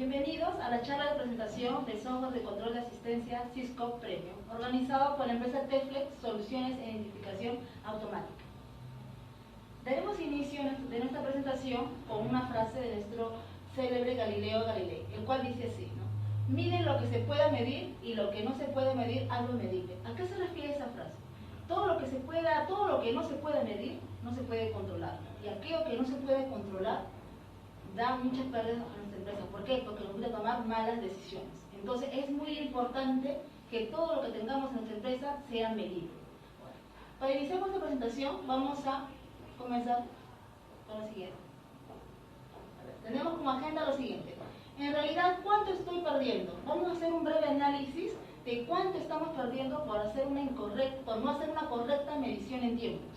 Bienvenidos a la charla de presentación de software de control de asistencia Cisco Premium, organizado por la empresa Teflex Soluciones e Identificación Automática. Daremos inicio de nuestra presentación con una frase de nuestro célebre Galileo Galilei, el cual dice así, ¿no? Mide lo que se pueda medir y lo que no se puede medir, hazlo medible. ¿A qué se refiere esa frase? Todo lo que no se puede medir, no se puede controlar. Y aquello que no se puede controlar, da muchas pérdidas a nuestra empresa. ¿Por qué? Porque nos gusta tomar malas decisiones. Entonces es muy importante que todo lo que tengamos en nuestra empresa sea medible. Bueno, para iniciar nuestra presentación vamos a comenzar con lo siguiente. Tenemos como agenda lo siguiente. En realidad, ¿cuánto estoy perdiendo? Vamos a hacer un breve análisis de cuánto estamos perdiendo por no hacer una correcta medición en tiempos.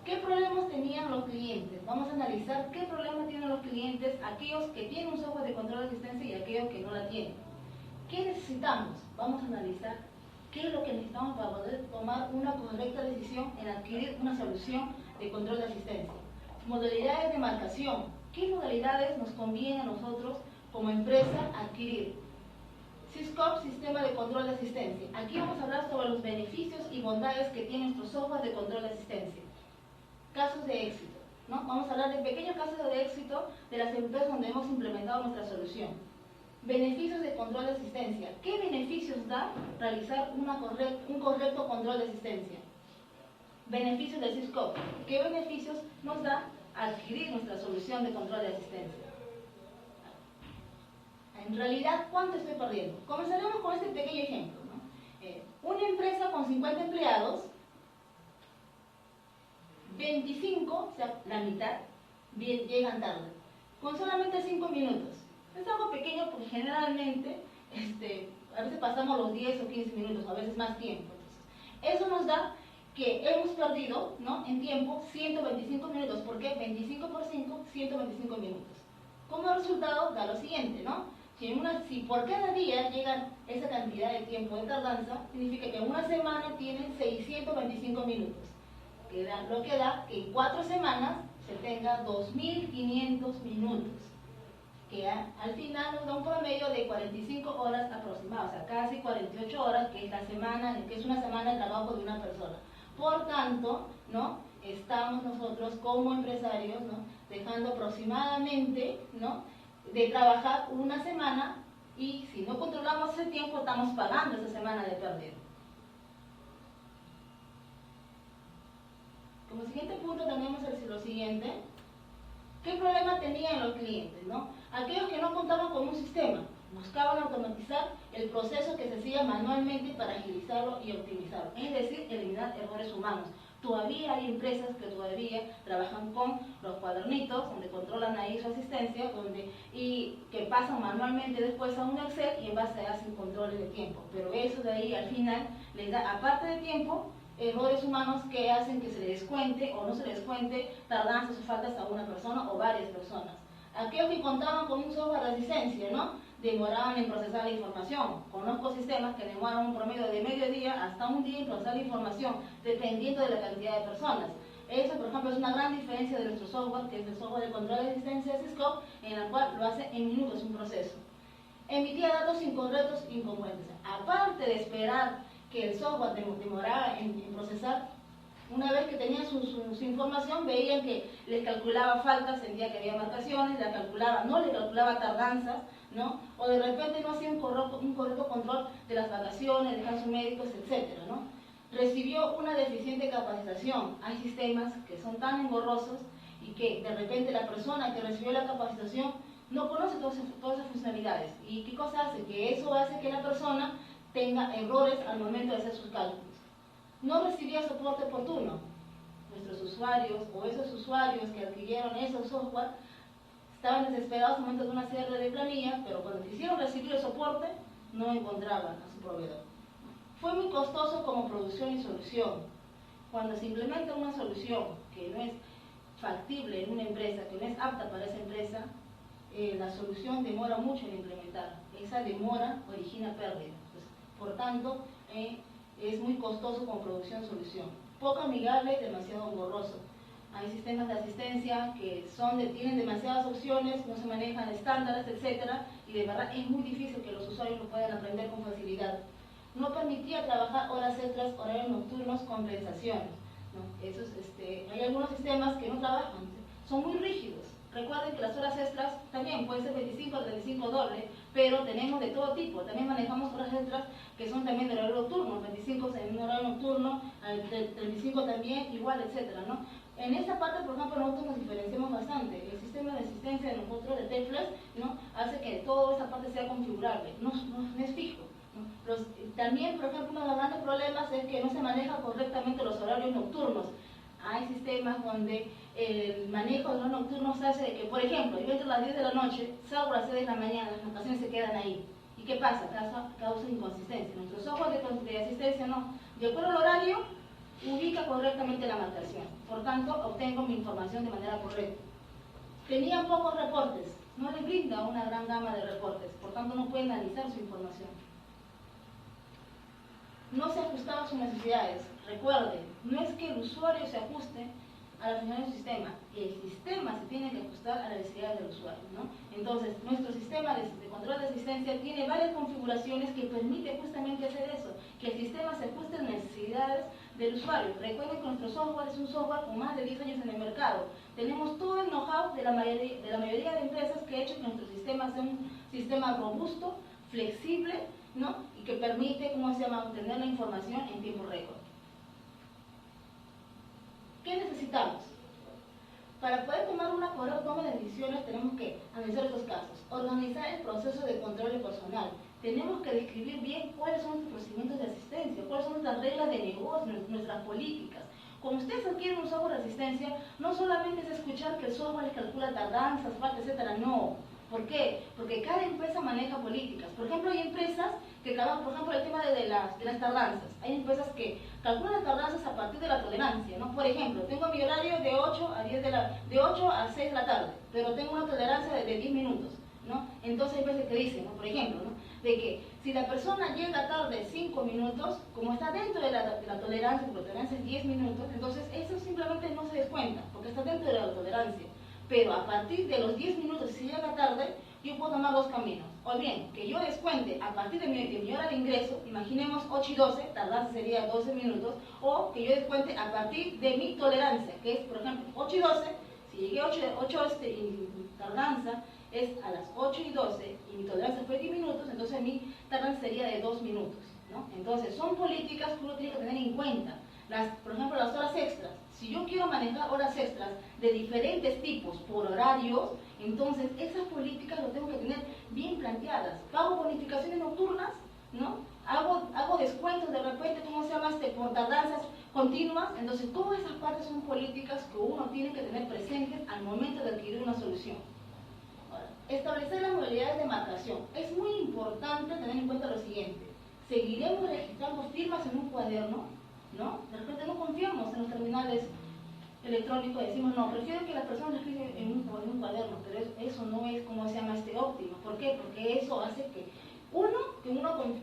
¿Qué problemas tenían los clientes? Vamos a analizar qué problemas tienen los clientes, aquellos que tienen un software de control de asistencia y aquellos que no la tienen. ¿Qué necesitamos? Vamos a analizar qué es lo que necesitamos para poder tomar una correcta decisión en adquirir una solución de control de asistencia. Modalidades de marcación. ¿Qué modalidades nos conviene a nosotros como empresa adquirir? Cisco, sistema de control de asistencia. Aquí vamos a hablar sobre los beneficios y bondades que tiene nuestro software de control de asistencia. Casos de éxito, ¿no? Vamos a hablar de pequeños casos de éxito de las empresas donde hemos implementado nuestra solución. Beneficios de control de asistencia. ¿Qué beneficios da realizar un correcto control de asistencia? Beneficios del Cisco. ¿Qué beneficios nos da adquirir nuestra solución de control de asistencia? En realidad, ¿cuánto estoy perdiendo? Comenzaremos con este pequeño ejemplo, ¿no? Una empresa con 50 empleados, 25, o sea, la mitad, llegan tarde, con solamente 5 minutos. Es algo pequeño porque generalmente, a veces pasamos los 10 o 15 minutos, a veces más tiempo. Entonces, eso nos da que hemos perdido, ¿no?, en tiempo 125 minutos. ¿Por qué? 25 por 5, 125 minutos. Como resultado da lo siguiente, ¿no? Si por cada día llega esa cantidad de tiempo de tardanza, significa que en una semana tienen 625 minutos. Lo que da que en 4 semanas se tenga 2.500 minutos, que al final nos da un promedio de 45 horas aproximadas, o sea, casi 48 horas, que es una semana de trabajo de una persona. Por tanto, ¿no?, estamos nosotros como empresarios, ¿no?, dejando aproximadamente, ¿no?, de trabajar una semana, y si no controlamos ese tiempo, estamos pagando esa semana de pérdida. Como siguiente punto tenemos lo siguiente. ¿Qué problema tenían los clientes, no? Aquellos que no contaban con un sistema, buscaban automatizar el proceso que se hacía manualmente para agilizarlo y optimizarlo, es decir, eliminar errores humanos. Todavía hay empresas que todavía trabajan con los cuadernitos, donde controlan ahí su asistencia, y que pasan manualmente después a un Excel y en base hacen controles de tiempo. Pero eso de ahí al final les da, aparte de tiempo, errores humanos que hacen que se le descuente o no se le descuente tardanzas o faltas a una persona o varias personas. Aquellos que contaban con un software de asistencia, ¿no?, demoraban en procesar la información. Conozco sistemas que demoran un promedio de medio día hasta un día en procesar la información, dependiendo de la cantidad de personas. Eso, por ejemplo, es una gran diferencia de nuestro software, que es el software de control de asistencia de Cisco, en la cual lo hace en minutos un proceso. Emitía datos incorrectos e incongruentes. Aparte de esperar que el software demoraba en procesar, una vez que tenían su información, veían que les calculaba faltas, sentía que había marcaciones, no le calculaba tardanzas, ¿no?, o de repente no hacía un correcto control de las vacaciones, de casos médicos, etc., ¿no? Recibió una deficiente capacitación. Hay sistemas que son tan engorrosos y que de repente la persona que recibió la capacitación no conoce todas esas funcionalidades. ¿Y qué cosa hace? Que eso hace que la persona tenga errores al momento de hacer sus cálculos. No recibía soporte oportuno. Nuestros usuarios o esos usuarios que adquirieron esos software estaban desesperados al momento de una cierre de planilla, pero cuando quisieron recibir el soporte no encontraban a su proveedor. Fue muy costoso como producción y solución. Cuando se implementa una solución que no es factible en una empresa, que no es apta para esa empresa, la solución demora mucho en implementar. Esa demora origina pérdida. Por tanto, es muy costoso como producción-solución. Poco amigable y demasiado engorroso. Hay sistemas de asistencia que tienen demasiadas opciones, no se manejan estándares, etcétera, y de verdad es muy difícil que los usuarios lo puedan aprender con facilidad. No permitía trabajar horas extras, horarios nocturnos, compensaciones, ¿no? Hay algunos sistemas que no trabajan, son muy rígidos. Recuerden que las horas extras también pueden ser 25 o 35 doble, pero tenemos de todo tipo. También manejamos horas extras que son también de horario nocturno, 25 en un horario nocturno, 35 también, igual, etcétera, ¿no? En esta parte, por ejemplo, nosotros nos diferenciamos bastante. El sistema de asistencia de nosotros, de TFLEX, ¿no? Hace que toda esa parte sea configurable, no es fijo, ¿no? También, por ejemplo, uno de los grandes problemas es que no se maneja correctamente los horarios nocturnos. Hay sistemas donde el manejo de los nocturnos hace de que, por ejemplo, yo entro a las 10 de la noche, salgo a las 6 de la mañana, las notaciones se quedan ahí. ¿Y qué pasa? Causa inconsistencia. Nuestros software de asistencia no. De acuerdo al horario, ubica correctamente la marcación. Por tanto, obtengo mi información de manera correcta. Tenía pocos reportes. No les brinda una gran gama de reportes. Por tanto, no puede analizar su información. No se ajustaba a sus necesidades. Recuerden, no es que el usuario se ajuste a la función del sistema, el sistema se tiene que ajustar a las necesidades del usuario, ¿no? Entonces, nuestro sistema de control de asistencia tiene varias configuraciones que permiten justamente hacer eso, que el sistema se ajuste a las necesidades del usuario. Recuerden que nuestro software es un software con más de 10 años en el mercado. Tenemos todo el know-how de la mayoría de empresas que ha hecho que nuestro sistema sea un sistema robusto, flexible, ¿no? Y que permite, obtener la información en tiempo récord. ¿Qué necesitamos? Para poder tomar una correcta toma de decisiones tenemos que analizar estos casos, organizar el proceso de control de personal, tenemos que describir bien cuáles son nuestros procedimientos de asistencia, cuáles son nuestras reglas de negocio, nuestras políticas. Cuando ustedes adquieren un software de asistencia, no solamente es escuchar que el software les calcula tardanzas, faltas, etcétera, no. ¿Por qué? Porque cada empresa maneja políticas. Por ejemplo, hay empresas que trabajan, por ejemplo, el tema de las tardanzas. Hay empresas que calculan las tardanzas a partir de la tolerancia, ¿no? Por ejemplo, tengo mi horario de 8 a 6 de la tarde, pero tengo una tolerancia de 10 minutos, ¿no? Entonces hay veces que dicen, ¿no? Por ejemplo, ¿no? De que si la persona llega tarde 5 minutos, como está dentro de la tolerancia, porque la tolerancia es 10 minutos, entonces eso simplemente no se descuenta, porque está dentro de la tolerancia. Pero a partir de los 10 minutos, si llega tarde, yo puedo tomar dos caminos. O bien, que yo descuente a partir de mi hora de ingreso, imaginemos 8 y 12, tardanza sería 12 minutos, o que yo descuente a partir de mi tolerancia, que es, por ejemplo, 8 y 12, si llegué a 8 y mi tardanza es a las 8 y 12, y mi tolerancia fue 10 minutos, entonces mi tardanza sería de 2 minutos, ¿no? Entonces, son políticas que uno tiene que tener en cuenta. Por ejemplo, las horas extras. Si yo quiero manejar horas extras de diferentes tipos por horarios, entonces esas políticas lo tengo que tener bien planteadas. Pago bonificaciones nocturnas, ¿no? Hago descuentos de repente, por tardanzas continuas. Entonces todas esas partes son políticas que uno tiene que tener presentes al momento de adquirir una solución. Ahora, establecer las modalidades de marcación. Es muy importante tener en cuenta lo siguiente. Seguiremos registrando firmas en un cuaderno, ¿no? De repente no confiamos en los terminales electrónicos, decimos no, prefiero que las personas lo escriban en un cuaderno, pero eso no es óptimo. ¿Por qué? Porque eso hace que uno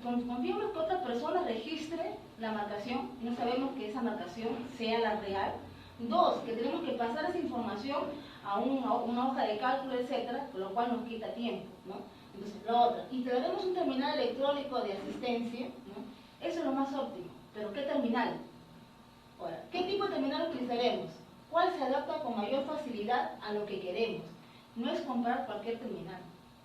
confiemos que otra persona registre la marcación y no sabemos que esa marcación sea la real. Dos, que tenemos que pasar esa información a una hoja de cálculo, etcétera, con lo cual nos quita tiempo, ¿no? Entonces, la otra, integraremos un terminal electrónico de asistencia, ¿no? Eso es lo más óptimo. ¿Pero qué terminal? Ahora, ¿qué tipo de terminal utilizaremos? ¿Cuál se adapta con mayor facilidad a lo que queremos? No es comprar cualquier terminal,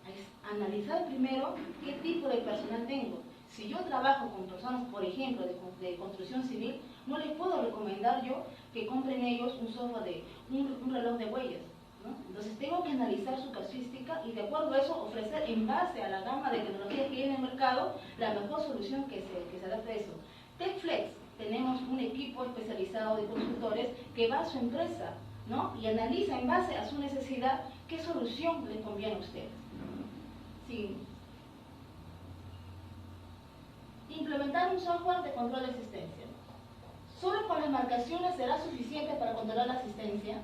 es analizar primero qué tipo de personal tengo. Si yo trabajo con personas, por ejemplo, de construcción civil, no les puedo recomendar yo que compren ellos un software un reloj de huellas, ¿no? Entonces tengo que analizar su casuística y de acuerdo a eso ofrecer en base a la gama de tecnologías que hay en el mercado la mejor solución que se adapte a eso. TFLEX, tenemos un equipo especializado de consultores que va a su empresa, ¿no? Y analiza en base a su necesidad qué solución les conviene a ustedes. Sí. Implementar un software de control de asistencia. Solo con las marcaciones será suficiente para controlar la asistencia.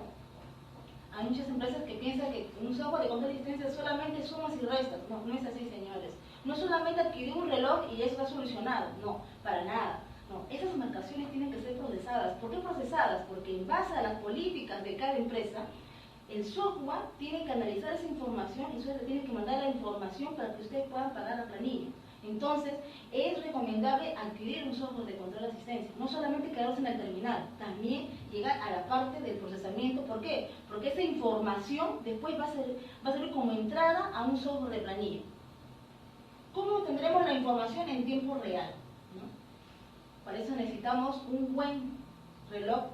Hay muchas empresas que piensan que un software de control de asistencia solamente sumas y restas. No, no es así, señores. No solamente adquirir un reloj y ya está solucionado. No, para nada. No, esas marcaciones tienen que ser procesadas. ¿Por qué procesadas? Porque en base a las políticas de cada empresa, el software tiene que analizar esa información y usted le tiene que mandar la información para que ustedes puedan pagar la planilla. Entonces, es recomendable adquirir un software de control de asistencia. No solamente quedarse en el terminal, también llegar a la parte del procesamiento. ¿Por qué? Porque esa información después va a servir como entrada a un software de planilla. ¿Cómo tendremos la información en tiempo real? ¿No? Para eso necesitamos un buen reloj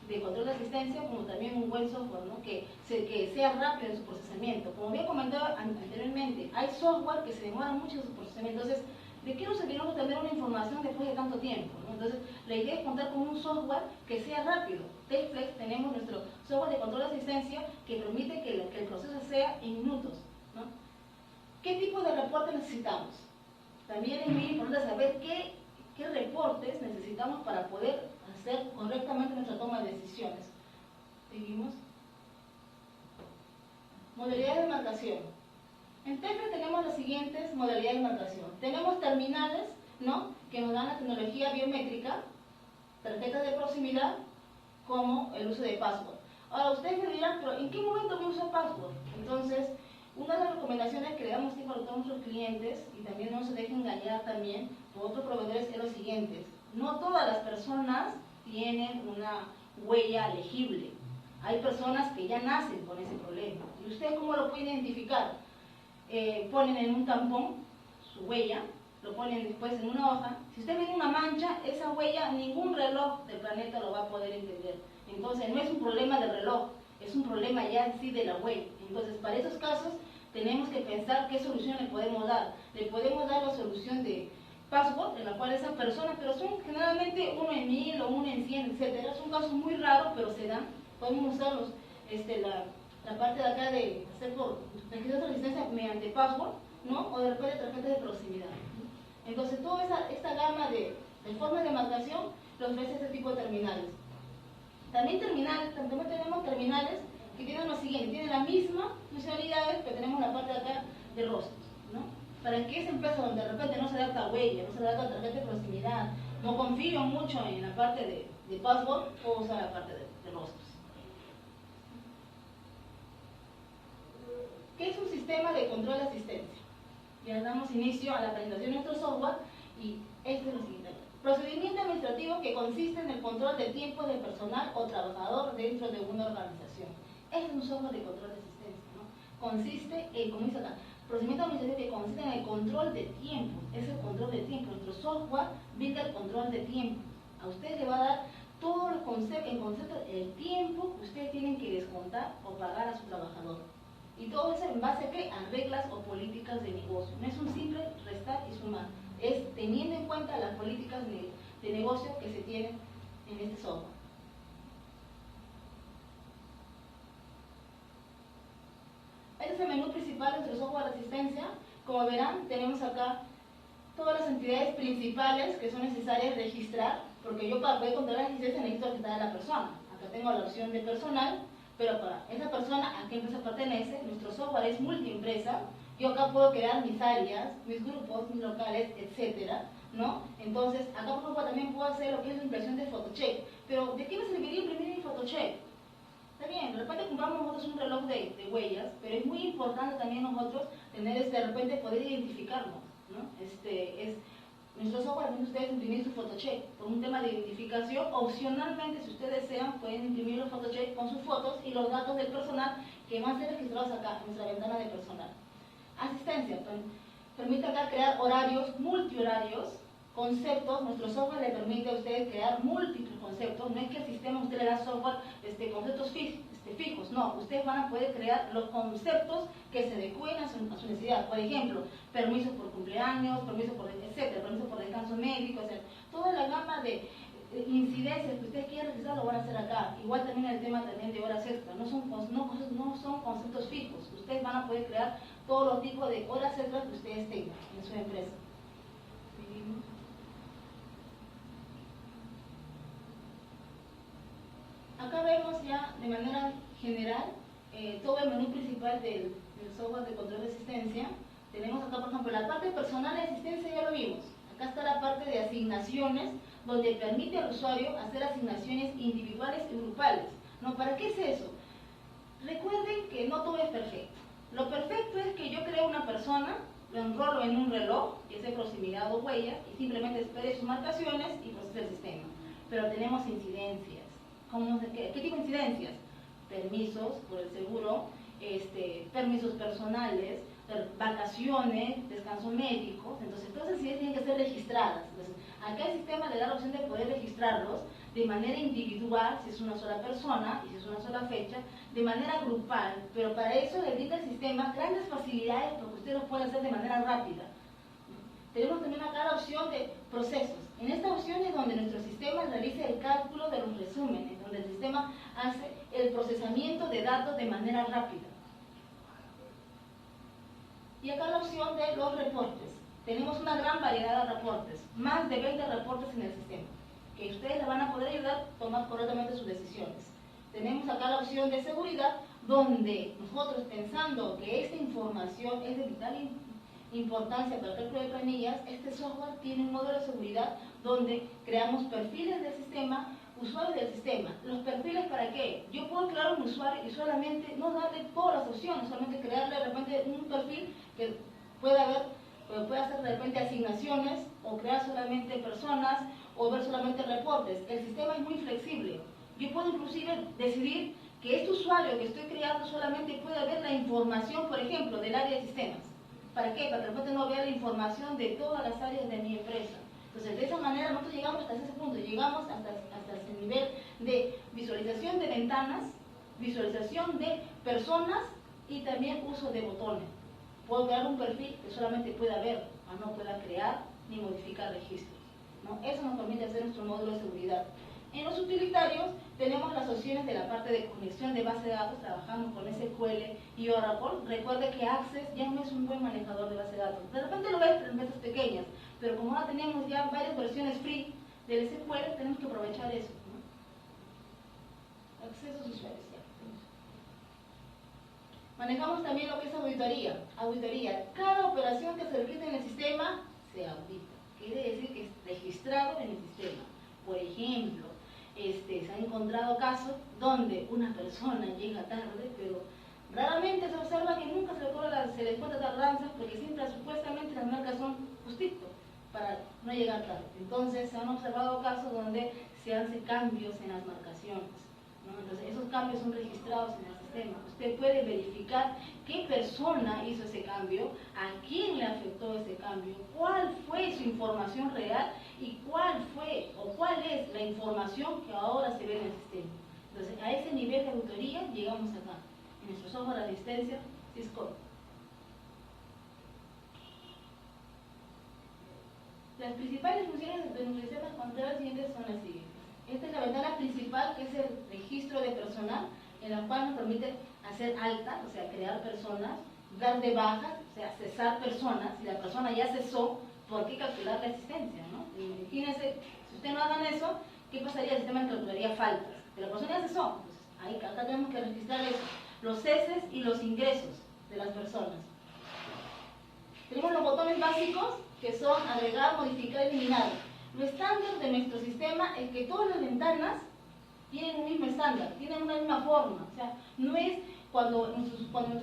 de control de asistencia, como también un buen software, ¿no? que sea rápido en su procesamiento. Como había comentado anteriormente, hay software que se demora mucho en su procesamiento. Entonces, ¿de qué nos servirá obtener una información después de tanto tiempo? ¿No? Entonces, la idea es contar con un software que sea rápido. Testflex, tenemos nuestro software de control de asistencia que permite que el proceso sea en minutos, ¿no? ¿Qué tipo de reporte necesitamos? También es muy importante saber qué reportes necesitamos para poder hacer correctamente nuestra toma de decisiones. ¿Seguimos? Modalidades de marcación. En Tefle tenemos las siguientes modalidades de marcación. Tenemos terminales, ¿no?, que nos dan la tecnología biométrica, tarjetas de proximidad, como el uso de password. Ahora, ustedes me dirán, ¿pero en qué momento me uso password? Entonces, una de las recomendaciones que le damos a todos nuestros clientes, y también no se dejen engañar también por otros proveedores, es lo siguiente: no todas las personas tienen una huella legible. Hay personas que ya nacen con ese problema. ¿Y usted cómo lo puede identificar? Ponen en un tampón su huella, lo ponen después en una hoja. Si usted ve una mancha, esa huella ningún reloj del planeta lo va a poder entender. Entonces no es un problema del reloj, es un problema ya en sí de la huella. Entonces, para esos casos tenemos que pensar qué solución le podemos dar. Le podemos dar la solución de password, en la cual esa persona, pero son generalmente 1 en 1000 o 1 en 100, etcétera. Son casos muy raros, pero se dan. Podemos usarlos, la parte de acá de hacer por registro de asistencia mediante password, ¿no? O de repente tarjetas de proximidad. Entonces, toda esta gama de formas de marcación lo ofrece este tipo de terminales. También tenemos terminales que tienen lo siguiente: tienen la misma funcionalidades, pero tenemos la parte de acá de rostros, ¿no? Para que esa empresa donde de repente no se adapta a huella, no se adapta a tarjeta de proximidad, no confío mucho en la parte de password, puedo usar la parte de rostros. ¿Qué es un sistema de control de asistencia? Ya damos inicio a la presentación de nuestro software y este es lo siguiente: procedimiento administrativo que consiste en el control de tiempo del personal o trabajador dentro de una organización. Este es un software de control de asistencia, ¿no? Consiste en, como dice acá, procedimiento administrativo que consiste en el control de tiempo. Es el control de tiempo. Nuestro software brinda el control de tiempo. A usted le va a dar todo el concepto del tiempo que ustedes tienen que descontar o pagar a su trabajador. Y todo eso en base a ¿qué? A reglas o políticas de negocio. No es un simple restar y sumar. Es teniendo en cuenta las políticas de negocio que se tienen en este software. Este es el menú principal de nuestro software de asistencia. Como verán, tenemos acá todas las entidades principales que son necesarias registrar, porque yo para poder controlar la asistencia necesito registrar a la persona. Acá tengo la opción de personal, pero para esa persona, ¿a qué empresa pertenece? Nuestro software es multiempresa. Yo acá puedo crear mis áreas, mis grupos, mis locales, etcétera, ¿no? Entonces, acá por ejemplo también puedo hacer lo que es la impresión de photocheck. Pero, ¿de qué me serviría imprimir mi photocheck? Está bien, de repente compramos nosotros un reloj de huellas, pero es muy importante también nosotros tener, de repente, poder identificarnos, ¿no? Nuestro software permite ustedes imprimir su photocheck por un tema de identificación. Opcionalmente, si ustedes desean, pueden imprimir los photocheck con sus fotos y los datos del personal que van a ser registrados acá, en nuestra ventana de personal. Asistencia, permite acá crear horarios, multihorarios, conceptos. Nuestro software le permite a ustedes crear múltiples conceptos. No es que el sistema usted le da software, conceptos fijos, no. Ustedes van a poder crear los conceptos que se adecúen a su necesidad. Por ejemplo, permisos por cumpleaños, permisos por, etcétera, permisos por descanso médico, etcétera. Toda la gama de incidencias que ustedes quieran registrar lo van a hacer acá. Igual también el tema también de horas extras. No son conceptos fijos. Ustedes van a poder crear todos los tipos de horas extras que ustedes tengan en su empresa. Acá vemos ya de manera general todo el menú principal del software de control de asistencia. Tenemos acá, por ejemplo, la parte personal de asistencia, ya lo vimos. Acá está la parte de asignaciones donde permite al usuario hacer asignaciones individuales y grupales. ¿No? ¿Para qué es eso? Recuerden que no todo es perfecto. Lo perfecto es que yo creo una persona, lo enrolo en un reloj, que es de proximidad o huella, y simplemente espere sus marcaciones y procese el sistema. Pero tenemos incidencias. ¿Qué tipo de incidencias? Permisos por el seguro, permisos personales, vacaciones, descanso médico. Entonces, todas esas incidencias tienen que ser registradas. Entonces, acá el sistema le da la opción de poder registrarlos de manera individual, si es una sola persona y si es una sola fecha, de manera grupal, pero para eso le brinda el sistema grandes facilidades porque ustedes lo pueden hacer de manera rápida. Tenemos también acá la opción de procesos. En esta opción es donde nuestro sistema realiza el cálculo de los resúmenes, donde el sistema hace el procesamiento de datos de manera rápida. Y acá la opción de los reportes. Tenemos una gran variedad de reportes, más de 20 reportes en el sistema, que ustedes les van a poder ayudar a tomar correctamente sus decisiones. Tenemos acá la opción de seguridad, donde nosotros, pensando que esta información es de vital importancia para el cálculo de planillas, este software tiene un módulo de seguridad donde creamos perfiles del sistema, usuarios del sistema. ¿Los perfiles para qué? Yo puedo crear un usuario y solamente no darle todas las opciones, solamente crearle de repente un perfil que pueda hacer de repente asignaciones, o crear solamente personas, o ver solamente reportes. El sistema es muy flexible. Yo puedo inclusive decidir que este usuario que estoy creando solamente pueda ver la información, por ejemplo, del área de sistemas. ¿Para qué? Para que de repente no vea la información de todas las áreas de mi empresa. Entonces, de esa manera nosotros llegamos hasta ese punto, llegamos hasta ese nivel de visualización de ventanas, visualización de personas y también uso de botones. Puedo crear un perfil que solamente pueda ver, no pueda crear ni modificar registros, ¿no? Eso nos permite hacer nuestro módulo de seguridad. En los utilitarios tenemos las opciones de la parte de conexión de base de datos, trabajamos con SQL y Oracle. Recuerde que Access ya no es un buen manejador de base de datos. De repente lo ves en empresas pequeñas, pero como ahora tenemos ya varias versiones free del SQL, tenemos que aprovechar eso, ¿no? Accesos usuarios, ya. Manejamos también lo que es auditoría. Auditoría. Cada operación que se registra en el sistema se audita. Quiere decir que es registrado en el sistema. Por ejemplo, se han encontrado casos donde una persona llega tarde, pero raramente se observa que nunca se le cuenta tardanza, porque siempre supuestamente las marcas son justitos para no llegar tarde. Entonces se han observado casos donde se hacen cambios en las marcaciones, ¿no? Entonces esos cambios son registrados en el sistema. Usted puede verificar qué persona hizo ese cambio, a quién le afectó ese cambio, cuál fue su información real y cuál es la información que ahora se ve en el sistema. Entonces, a ese nivel de auditoría llegamos acá, en nuestro software de asistencia Cisco. Las principales funciones de nuestro sistema de control siguientes son las siguientes. Esta es la ventana principal, que es el registro de personal, en la cual nos permite hacer alta, o sea, crear personas, dar de baja, o sea, cesar personas. Si la persona ya cesó, ¿por qué calcular la asistencia, no? Imagínense, si ustedes no hagan eso, ¿qué pasaría? El sistema calcularía faltas. Pero la persona ya cesó. Entonces, acá tenemos que registrar eso. Los ceses y los ingresos de las personas. Tenemos los botones básicos, que son agregar, modificar, eliminar. Lo estándar de nuestro sistema es que todas las ventanas tienen un mismo estándar, tienen una misma forma. O sea, no es cuando nuestros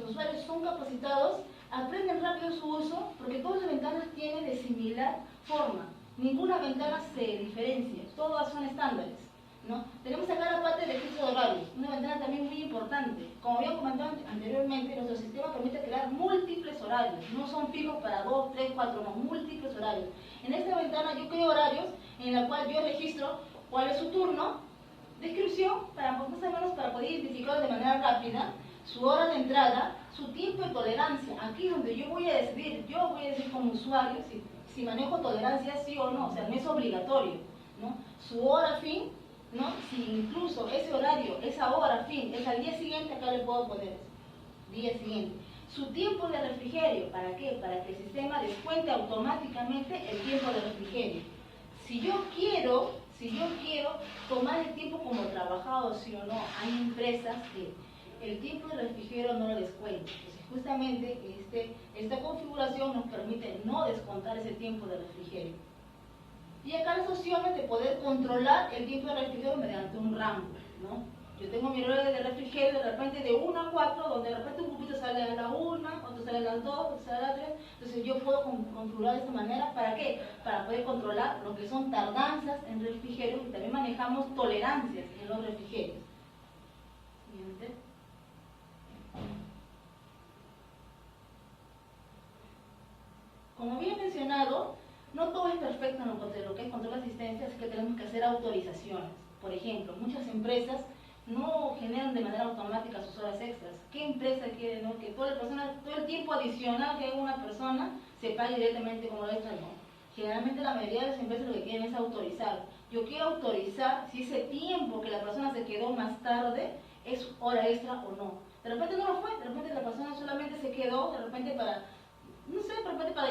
usuarios son capacitados, aprenden rápido su uso, porque todas las ventanas tienen de similar forma. Ninguna ventana se diferencia, todas son estándares, ¿no? Tenemos acá la parte de registro de horarios, una ventana también muy importante. Como había comentado anteriormente, nuestro sistema permite crear múltiples horarios, no son fijos para 2, 3, 4, no, múltiples horarios. En esta ventana yo creo horarios en la cual yo registro cuál es su turno, descripción, para más o menos para poder identificarlo de manera rápida, su hora de entrada, su tiempo de tolerancia. Aquí es donde yo voy a decidir como usuario si manejo tolerancia sí o no, o sea, no es obligatorio, ¿no? Su hora fin, ¿no? Si incluso ese horario, esa hora fin, es al día siguiente, acá le puedo poner día siguiente. Su tiempo de refrigerio, ¿para qué? Para que el sistema descuente automáticamente el tiempo de refrigerio. Si yo quiero tomar el tiempo como trabajado, sí o no, hay empresas que el tiempo de refrigerio no lo descuenta. Entonces, justamente esta configuración nos permite no descontar ese tiempo de refrigerio. Y acá las opciones de poder controlar el tiempo de refrigerio mediante un rango, ¿no? Yo tengo mi horario de refrigerio de repente de 1 a 4, donde de repente un grupito sale a la 1, otro sale a las 2, otro sale a las 3. Entonces yo puedo controlar de esta manera. ¿Para qué? Para poder controlar lo que son tardanzas en refrigerio, y también manejamos tolerancias en los refrigerios. Siguiente. Como bien mencionado, no todo es perfecto en lo que es control de asistencia, así que tenemos que hacer autorizaciones. Por ejemplo, muchas empresas no generan de manera automática sus horas extras. ¿Qué empresa quiere, no? Que toda el tiempo adicional que haga una persona se pague directamente como hora extra? No. Generalmente la mayoría de las empresas lo que quieren es autorizar. Yo quiero autorizar si ese tiempo que la persona se quedó más tarde es hora extra o no. De repente no lo fue, de repente la persona solamente se quedó, de repente para, no sé, de repente para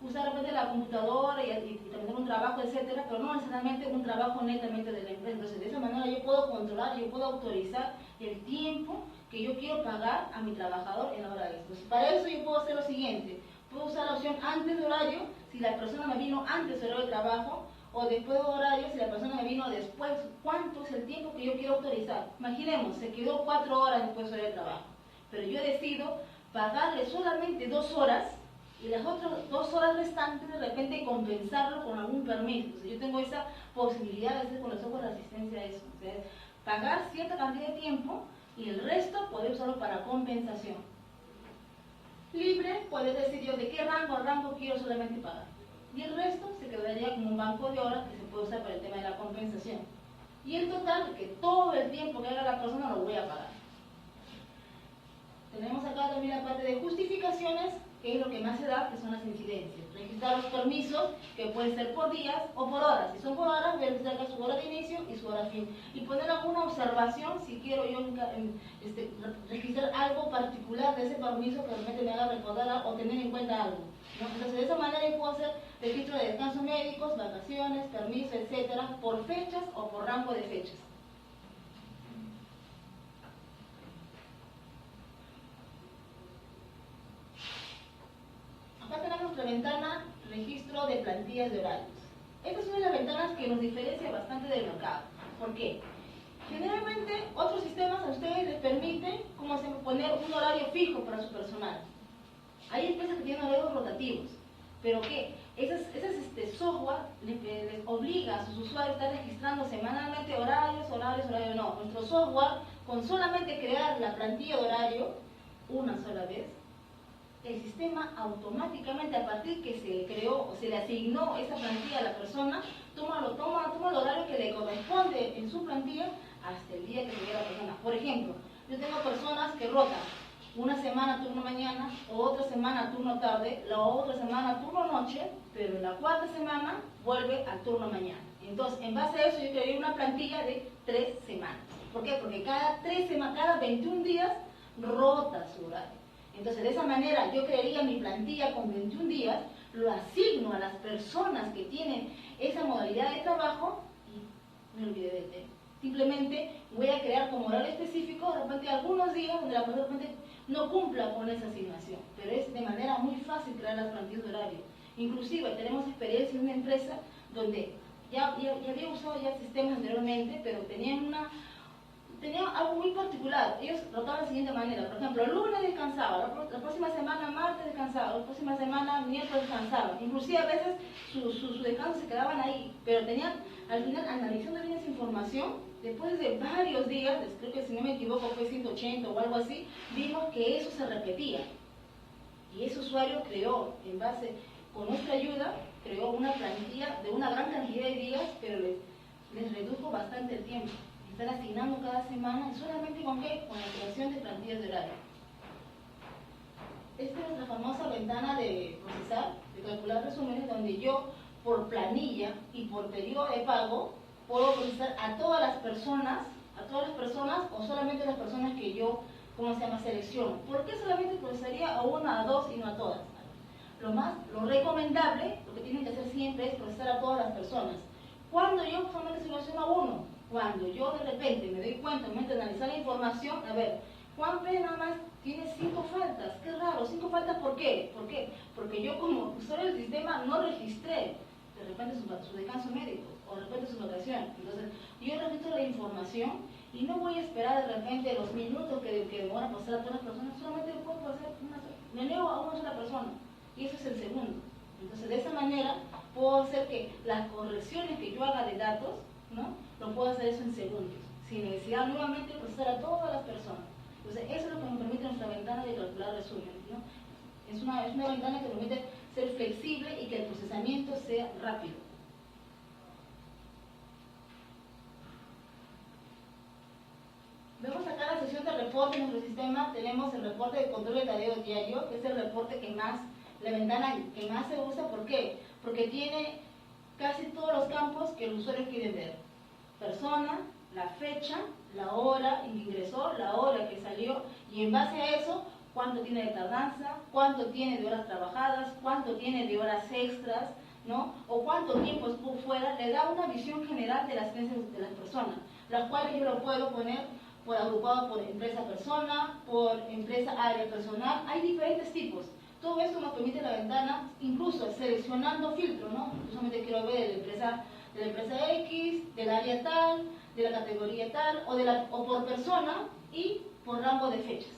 usar de repente la computadora y también un trabajo, etcétera, pero no necesariamente un trabajo netamente de la empresa. Entonces, de esa manera yo puedo controlar, yo puedo autorizar el tiempo que yo quiero pagar a mi trabajador en la hora extra. Entonces, para eso yo puedo hacer lo siguiente: puedo usar la opción antes de horario, si la persona me vino antes del horario de trabajo, o después de horario, si la persona me vino después. ¿Cuánto es el tiempo que yo quiero autorizar? Imaginemos, se quedó 4 horas después del horario de trabajo, pero yo decido pagarle solamente 2 horas, y las otras 2 horas restantes de repente compensarlo con algún permiso. Entonces, yo tengo esa posibilidad de hacer con los ojos de asistencia a eso. O sea, pagar cierta cantidad de tiempo y el resto poder usarlo para compensación. Libre, poder decir yo de qué rango a rango quiero solamente pagar. Y el resto se quedaría como un banco de horas que se puede usar para el tema de la compensación. Y en total, que todo el tiempo que haga la persona lo voy a pagar. Tenemos acá también la parte de justificaciones, que es lo que más se da, que son las incidencias. Registrar los permisos, que pueden ser por días o por horas. Si son por horas, voy a registrar acá su hora de inicio y su hora fin. Y poner alguna observación, si quiero yo registrar algo particular de ese permiso que realmente me haga recordar o tener en cuenta algo, ¿no? Entonces, de esa manera yo puedo hacer registro de descansos médicos, vacaciones, permisos, etcétera, por fechas o por rango de fechas. Acá tenemos nuestra ventana registro de plantillas de horarios. Esta es una de las ventanas que nos diferencia bastante del mercado. ¿Por qué? Generalmente otros sistemas a ustedes les permiten poner un horario fijo para su personal. Hay empresas que tienen horarios rotativos, pero que ese software les obliga a sus usuarios a estar registrando semanalmente horarios. No, nuestro software, con solamente crear la plantilla de horario una sola vez, el sistema automáticamente, a partir que se le creó o se le asignó esa plantilla a la persona, toma el horario que le corresponde en su plantilla hasta el día que llegue la persona. Por ejemplo, yo tengo personas que rotan: una semana turno mañana, otra semana turno tarde, la otra semana turno noche, pero en la 4ª semana vuelve al turno mañana. Entonces, en base a eso, yo crearía una plantilla de 3 semanas. ¿Por qué? Porque cada 21 días rota su horario. Entonces, de esa manera, yo crearía mi plantilla con 21 días, lo asigno a las personas que tienen esa modalidad de trabajo y me olvidé del tema. Simplemente voy a crear como horario específico, de repente algunos días donde la persona de repente no cumpla con esa asignación, pero es de manera muy fácil crear las plantillas de horario. Inclusive tenemos experiencia en una empresa donde ya había usado ya sistemas anteriormente, pero tenían algo muy particular. Ellos rotaban de la siguiente manera: por ejemplo, el lunes descansaba, la próxima semana martes descansaba, la próxima semana miércoles descansaba. Inclusive a veces sus descansos se quedaban ahí, pero tenían, al final, analizando bien esa información, después de varios días, creo que si no me equivoco fue 180 o algo así, vimos que eso se repetía. Y ese usuario creó, con nuestra ayuda, creó una plantilla de una gran cantidad de días, pero les redujo bastante el tiempo. Están asignando cada semana, solamente ¿con qué? Con la creación de plantillas de horario. Esta es nuestra famosa ventana de procesar, de calcular resúmenes, donde yo, por planilla y por periodo de pago, puedo procesar a todas las personas, o solamente las personas que yo, selecciono. ¿Por qué solamente procesaría a una, a dos y no a todas? Lo recomendable, lo que tienen que hacer siempre es procesar a todas las personas. Cuando yo solamente selecciono a uno, cuando yo de repente me doy cuenta, me meto a analizar la información, a ver, Juan P. nada más tiene 5 faltas, qué raro, 5 faltas, ¿por qué? ¿Por qué? Porque yo como usuario del sistema no registré. de repente su descanso médico, o de repente su vacación. Entonces, yo registro la información y no voy a esperar de repente los minutos que demora pasar a todas las personas, solamente puedo pasar me niego a una sola persona, y eso es el segundo. Entonces, de esa manera, puedo hacer que las correcciones que yo haga de datos, ¿no? Lo puedo hacer eso en segundos, sin necesidad nuevamente de procesar a todas las personas. Entonces, eso es lo que nos permite nuestra ventana de calcular resúmenes, ¿no? Es una ventana que permite ser flexible y que el procesamiento sea rápido. Vemos acá la sección de reporte en nuestro sistema. Tenemos el reporte de control de tarea diario, que es el reporte que más, la ventana que más se usa. ¿Por qué? Porque tiene casi todos los campos que los usuarios quieren ver. Persona, la fecha, la hora en que ingresó, la hora que salió, y en base a eso, cuánto tiene de tardanza, cuánto tiene de horas trabajadas, cuánto tiene de horas extras, ¿no? O cuánto tiempo estuvo fuera. Le da una visión general de las creencias de las personas, las cuales yo lo puedo poner por agrupado por empresa persona, por empresa área personal. Hay diferentes tipos. Todo esto nos permite la ventana, incluso seleccionando filtros, ¿no? Yo solamente quiero ver de la empresa X, del área tal, de la categoría tal, o por persona y por rango de fechas.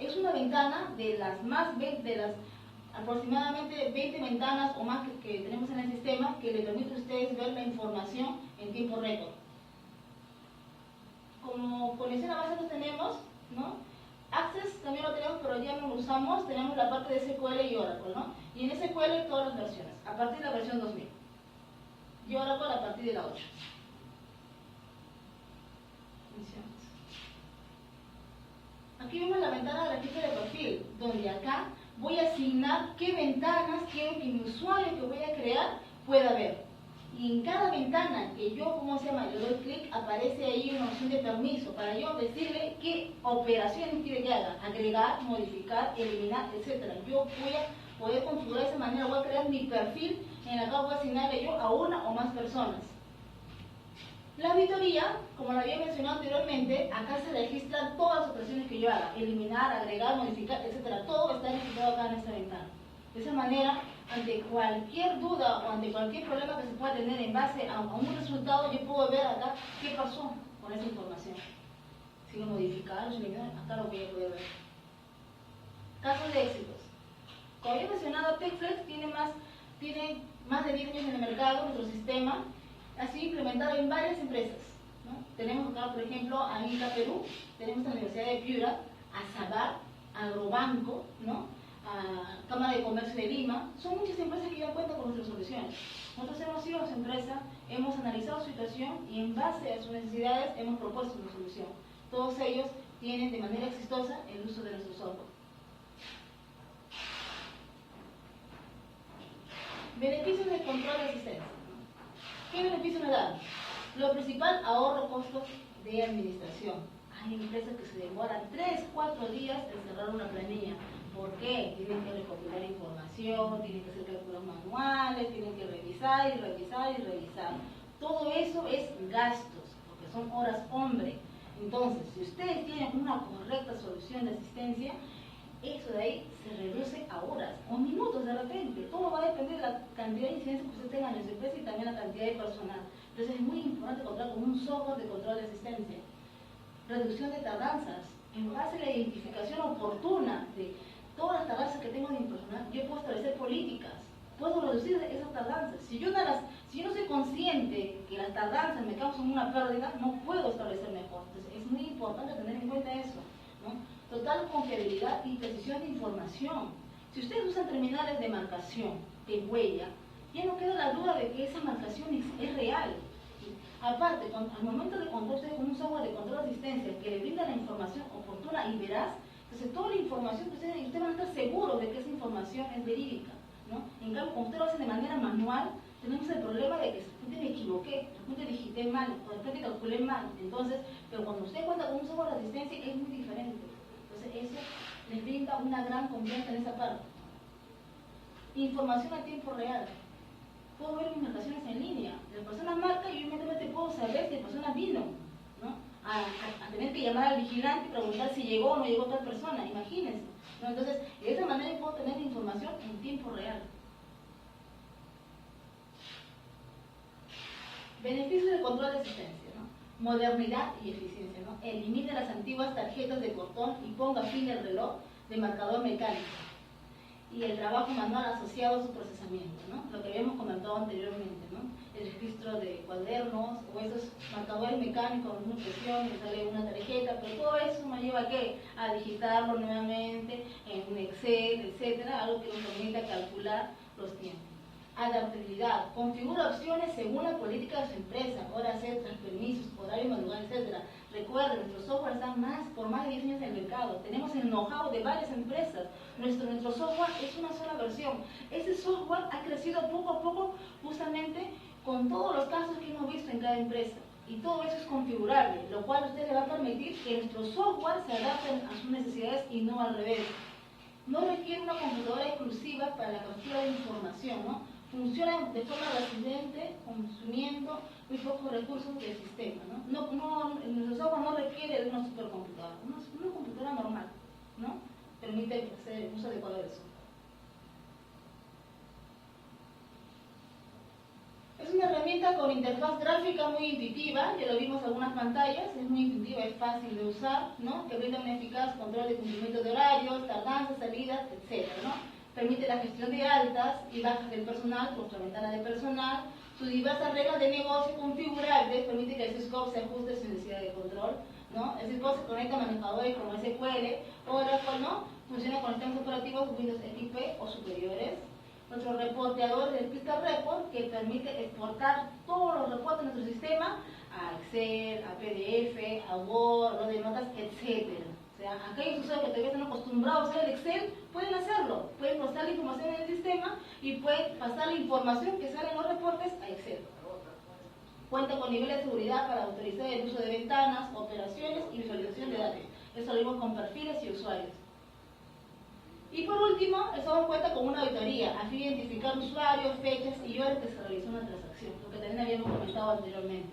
Es una ventana de las aproximadamente 20 ventanas o más que tenemos en el sistema, que le permite a ustedes ver la información en tiempo récord. Como conexión a base que tenemos, ¿no? Access también lo tenemos, pero ya no lo usamos. Tenemos la parte de SQL y Oracle, ¿no? Y en SQL todas las versiones, a partir de la versión 2000. Y Oracle a partir de la 8. Aquí vemos la ventana de registro de perfil, donde acá voy a asignar qué ventanas quiero que mi usuario que voy a crear pueda ver. Y en cada ventana que yo, le doy clic, aparece ahí una opción de permiso para yo decirle qué operaciones quiere que haga: agregar, modificar, eliminar, etc. Yo voy a poder configurar de esa manera, voy a crear mi perfil en la cual voy a asignarle yo a una o más personas. La auditoría, como lo había mencionado anteriormente, acá se registran todas las operaciones que yo haga: eliminar, agregar, modificar, etc. Todo está registrado acá en esta ventana. De esa manera, ante cualquier duda o ante cualquier problema que se pueda tener en base a un resultado, yo puedo ver acá qué pasó con esa información. Si lo modificaron, si lo eliminaron, acá lo voy a poder ver. Casos de éxitos. Como había mencionado, TechFlex tiene más de 10 años en el mercado. Nuestro sistema ha sido implementado en varias empresas, ¿no? Tenemos acá, por ejemplo, a INCA Perú, tenemos a la Universidad de Piura, a Sabar, a Agrobanco, ¿no? A Cámara de Comercio de Lima. Son muchas empresas que ya cuentan con nuestras soluciones. Nosotros hemos ido a esa empresa, hemos analizado su situación y en base a sus necesidades hemos propuesto una solución. Todos ellos tienen de manera exitosa el uso de nuestro software. Beneficios de control de asistencia. ¿Qué beneficios me dan? Lo principal, ahorro costos de administración. Hay empresas que se demoran 3-4 días en cerrar una planilla. ¿Por qué? Tienen que recopilar información, tienen que hacer cálculos manuales, tienen que revisar y revisar y revisar. Todo eso es gastos, porque son horas hombre. Entonces, si ustedes tienen una correcta solución de asistencia, eso de ahí se reduce a horas o minutos de repente. Todo va a depender de la cantidad de incidencias que usted tenga en su empresa y también la cantidad de personal. Entonces es muy importante contar con un software de control de asistencia. Reducción de tardanzas. En base a la identificación oportuna de todas las tardanzas que tengo de mi personal, yo puedo establecer políticas, puedo reducir esas tardanzas. Si yo no soy consciente que las tardanzas me causan una pérdida, no puedo establecer mejor. Entonces es muy importante tener en cuenta eso, ¿no? Total confiabilidad y precisión de información. Si ustedes usan terminales de marcación, de huella, ya no queda la duda de que esa marcación es real. Aparte, al momento de contar ustedes con un software de control de asistencia que le brinda la información oportuna y veraz, entonces toda la información que ustedes van a estar seguros de que esa información es verídica, ¿no? En cambio, cuando ustedes lo hacen de manera manual, tenemos el problema de que de repente me equivoqué, de repente digité mal, o de repente calculé mal. Entonces, pero cuando usted cuenta con un software de asistencia es muy diferente. Entonces eso les brinda una gran confianza en esa parte. Información a tiempo real. Puedo ver mis marcaciones en línea. La persona marca y yo inmediatamente puedo saber si la persona vino, ¿no? A tener que llamar al vigilante y preguntar si llegó o no llegó tal persona, imagínense, ¿no? Entonces, de esa manera yo puedo tener información en tiempo real. Beneficios del control de asistencia, ¿no? Modernidad y eficiencia, ¿no? Elimine las antiguas tarjetas de cortón y ponga fin al reloj de marcador mecánico y el trabajo manual asociado a su procesamiento, ¿no? Lo que habíamos comentado anteriormente, ¿no? El registro de cuadernos o esos marcadores mecánicos, una impresión, que sale una tarjeta, pero todo eso nos lleva a ¿qué? A digitarlo nuevamente en un Excel, etcétera, algo que nos permita calcular los tiempos. Adaptabilidad. Configura opciones según la política de su empresa, horas extras, permisos, horario madrugal, etc. Recuerden, nuestro software está por más de 10 años en el mercado. Tenemos el know-how de varias empresas. Nuestro software es una sola versión. Ese software ha crecido poco a poco justamente con todos los casos que hemos visto en cada empresa. Y todo eso es configurable, lo cual a usted le va a permitir que nuestro software se adapte a sus necesidades y no al revés. No requiere una computadora exclusiva para la captura de información, ¿no? Funciona de forma resiliente, consumiendo muy pocos recursos del sistema, ¿no? Nuestro software no requiere de una supercomputadora, una computadora normal, ¿no? Permite hacer uso adecuado del software. Es una herramienta con interfaz gráfica muy intuitiva, ya lo vimos en algunas pantallas, es muy intuitiva, es fácil de usar, ¿no? Que brinda un eficaz control de cumplimiento de horarios, tardanzas, salidas, etc., ¿no? Permite la gestión de altas y bajas del personal, vuestra ventana de personal, sus diversas reglas de negocio configurables, permite que el syscope se ajuste a su necesidad de control, ¿no? El syscope se conecta a manejadores como SQL, Oracle, ¿no? Funciona con sistemas operativos Windows XP o superiores. Nuestro reporteador del Crystal Report, que permite exportar todos los reportes de nuestro sistema a Excel, a PDF, a Word, los de notas, etc. O sea, aquellos usuarios que todavía están acostumbrados a usar el Excel pueden hacerlo, pueden procesar la información en el sistema y pueden pasar la información que sale en los reportes a Excel. Cuenta con niveles de seguridad para autorizar el uso de ventanas, operaciones y visualización de datos. Eso lo vimos con perfiles y usuarios. Y por último, el software cuenta con una auditoría a fin de identificar usuarios, fechas y horas que se realizó una transacción, lo que también habíamos comentado anteriormente.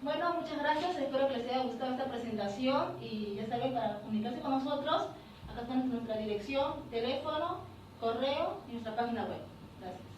Bueno, muchas gracias, espero que les haya gustado esta presentación y ya saben, para comunicarse con nosotros, acá está nuestra dirección, teléfono, correo y nuestra página web. Gracias.